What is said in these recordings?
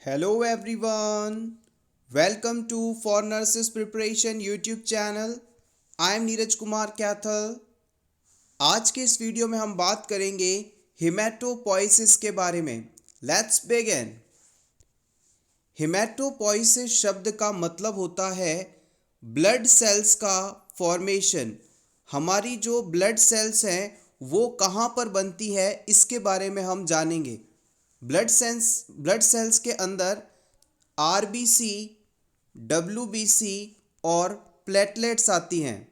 Hello everyone. Welcome to For Nurses Preparation YouTube channel. I am Neeraj Kumar Kaithal. आज के इस video में हम बात करेंगे हिमेटोपोइसिस के बारे में. Let's begin. हिमेटोपोइसिस शब्द का मतलब होता है ब्लड सेल्स का फॉर्मेशन. हमारी जो ब्लड सेल्स हैं वो कहाँ पर बनती है इसके बारे में हम जानेंगे. ब्लड सेल्स के अंदर आरबीसी, डब्ल्यूबीसी और प्लेटलेट्स आती हैं.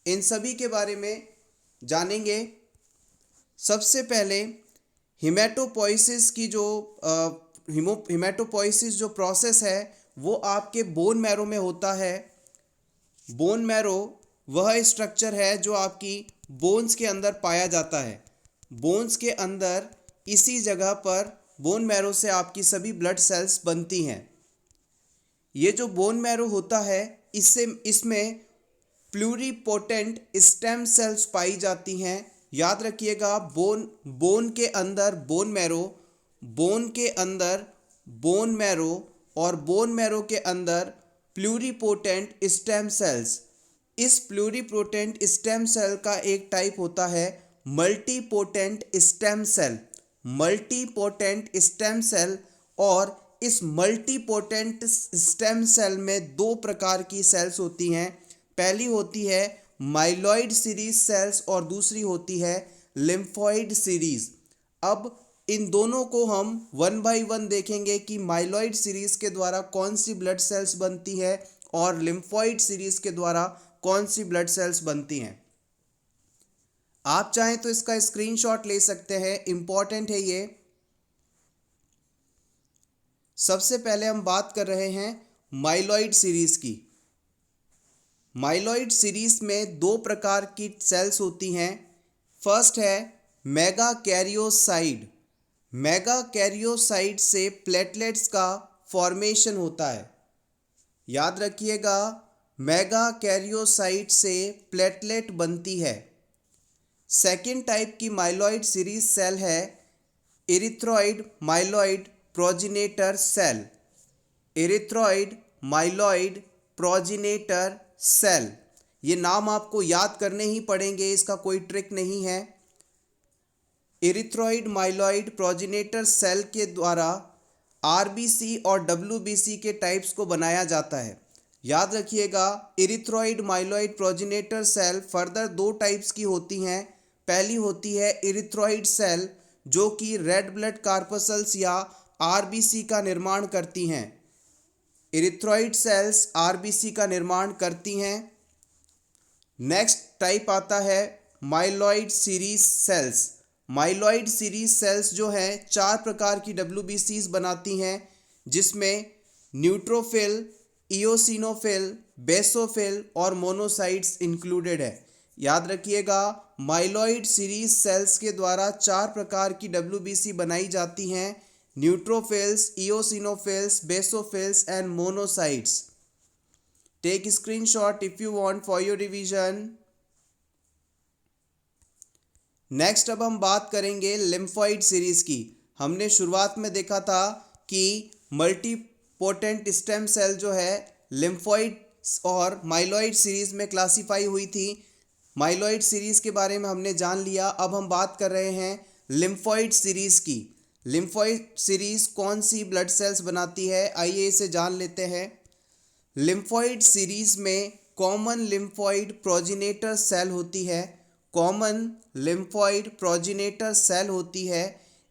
इन सभी के बारे में जानेंगे. सबसे पहले हिमेटोपोइसिस की जो हिमेटोपोइसिस जो प्रोसेस है वो आपके बोन मैरो में होता है. बोन मैरो वह स्ट्रक्चर है जो आपकी बोन्स के अंदर पाया जाता है. बोन्स के अंदर इसी जगह पर बोन मैरो से आपकी सभी ब्लड सेल्स बनती हैं. ये जो बोन मैरो होता है इसमें प्लूरिपोटेंट स्टेम सेल्स पाई जाती हैं. याद रखिएगा, बोन के अंदर बोन मैरो, बोन के अंदर बोन मैरो और बोन मैरो के अंदर प्लूरिपोटेंट स्टेम सेल्स. इस प्लूरिपोटेंट स्टेम सेल का एक टाइप होता है multipotent stem cell. Multipotent stem cell. और इस मल्टीपोटेंट स्टेम सेल में दो प्रकार की सेल्स होती हैं. पहली होती है माइलॉइड सीरीज सेल्स और दूसरी होती है लिम्फोइड सीरीज. अब इन दोनों को हम वन बाय वन देखेंगे कि माइलॉइड सीरीज के द्वारा कौन सी ब्लड सेल्स बनती है और लिम्फोइड सीरीज के द्वारा कौन सी ब्लड सेल्स बनती हैं. आप चाहें तो इसका स्क्रीनशॉट ले सकते हैं, इंपॉर्टेंट है ये. सबसे पहले हम बात कर रहे हैं माइलॉइड सीरीज की. माइलॉइड सीरीज में दो प्रकार की सेल्स होती हैं. फर्स्ट है मेगा कैरियोसाइड. मेगा कैरियोसाइड से प्लेटलेट्स का फॉर्मेशन होता है. याद रखिएगा, मेगा कैरियोसाइड से प्लेटलेट बनती है. सेकेंड टाइप की माइलॉइड सीरीज सेल है erythroid myeloid progenitor cell. Erythroid myeloid progenitor cell. ये नाम आपको याद करने ही पड़ेंगे, इसका कोई ट्रिक नहीं है. इरिथ्रॉइड माइलॉइड प्रोजिनेटर सेल के द्वारा आरबीसी और डब्ल्यूबीसी के टाइप्स को बनाया जाता है. याद रखिएगा, इरिथ्रॉइड माइलॉइड प्रोजिनेटर सेल फर्दर दो टाइप्स की होती हैं. पहली होती है इरिथ्रॉइड सेल जो कि रेड ब्लड कार्पसल्स या आरबीसी का निर्माण करती हैं. इरिथ्रॉइड सेल्स आरबीसी का निर्माण करती हैं. नेक्स्ट टाइप आता है myeloid series cells. Myeloid series cells जो हैं चार प्रकार की डब्ल्यूबीसीज बनाती हैं, जिसमें न्यूट्रोफिल, इओसिनोफिल, बेसोफिल और मोनोसाइट्स इंक्लूडेड है. याद रखिएगा, माइलॉइड सीरीज सेल्स के द्वारा चार प्रकार की डब्ल्यूबीसी बनाई जाती हैं: neutrophils, eosinophils, basophils and monocytes. Take screenshot if you want for your revision. Next अब हम बात करेंगे लिम्फोइड सीरीज की. हमने शुरुआत में देखा था कि मल्टीपोटेंट स्टेम सेल जो है लिम्फोइड और माइलॉइड सीरीज में क्लासीफाई हुई थी. माइलॉइड सीरीज के बारे में हमने जान लिया. अब हम बात कर रहे हैं लिम्फोइड सीरीज की. लिम्फोइड सीरीज कौन सी ब्लड सेल्स बनाती है, आइए इसे जान लेते हैं. लिम्फोइड सीरीज में कॉमन लिम्फोइड प्रोजिनेटर सेल होती है. कॉमन लिम्फोइड प्रोजिनेटर सेल होती है.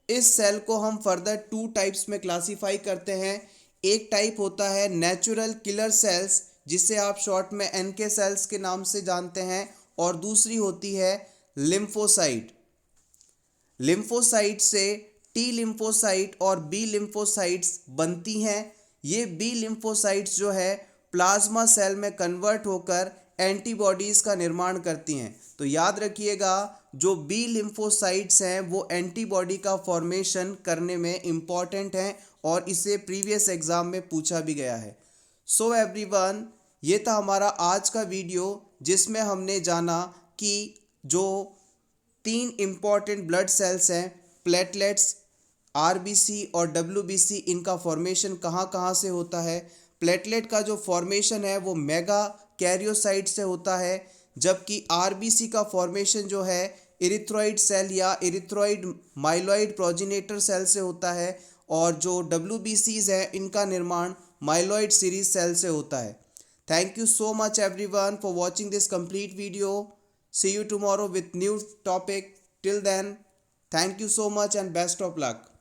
इस सेल को हम फर्दर टू टाइप्स में क्लासीफाई करते हैं. एक टाइप होता है नेचुरल किलर सेल्स, जिसे आप शॉर्ट में एनके सेल्स के नाम से जानते हैं, और दूसरी होती है लिम्फोसाइट. लिम्फोसाइट से टी लिम्फोसाइट और बी लिम्फोसाइट्स बनती हैं. ये बी लिम्फोसाइट्स जो है प्लाज्मा सेल में कन्वर्ट होकर एंटीबॉडीज़ का निर्माण करती हैं. तो याद रखिएगा, जो बी लिम्फोसाइट्स हैं वो एंटीबॉडी का फॉर्मेशन करने में इम्पॉर्टेंट हैं और इसे प्रीवियस एग्ज़ाम में पूछा भी गया है. सो एवरीवन, ये था हमारा आज का वीडियो जिसमें हमने जाना कि जो तीन इम्पॉर्टेंट ब्लड सेल्स हैं, प्लेटलेट्स, आरबीसी और डब्ल्यूबीसी इनका फॉर्मेशन कहाँ कहाँ से होता है। प्लेटलेट का जो फॉर्मेशन है वो मेगा कैरियोसाइट से होता है, जबकि आरबीसी का फॉर्मेशन जो है इरिथ्रॉइड सेल या इरिथ्रॉइड माइलॉइड प्रोजिनेटर सेल से होता है, और जो डब्ल्यूबीसीज है इनका निर्माण माइलॉइड सीरीज सेल से होता है। Thank you so much everyone for watching this complete video. See you tomorrow with new topic. Till then, thank you so much and best of luck.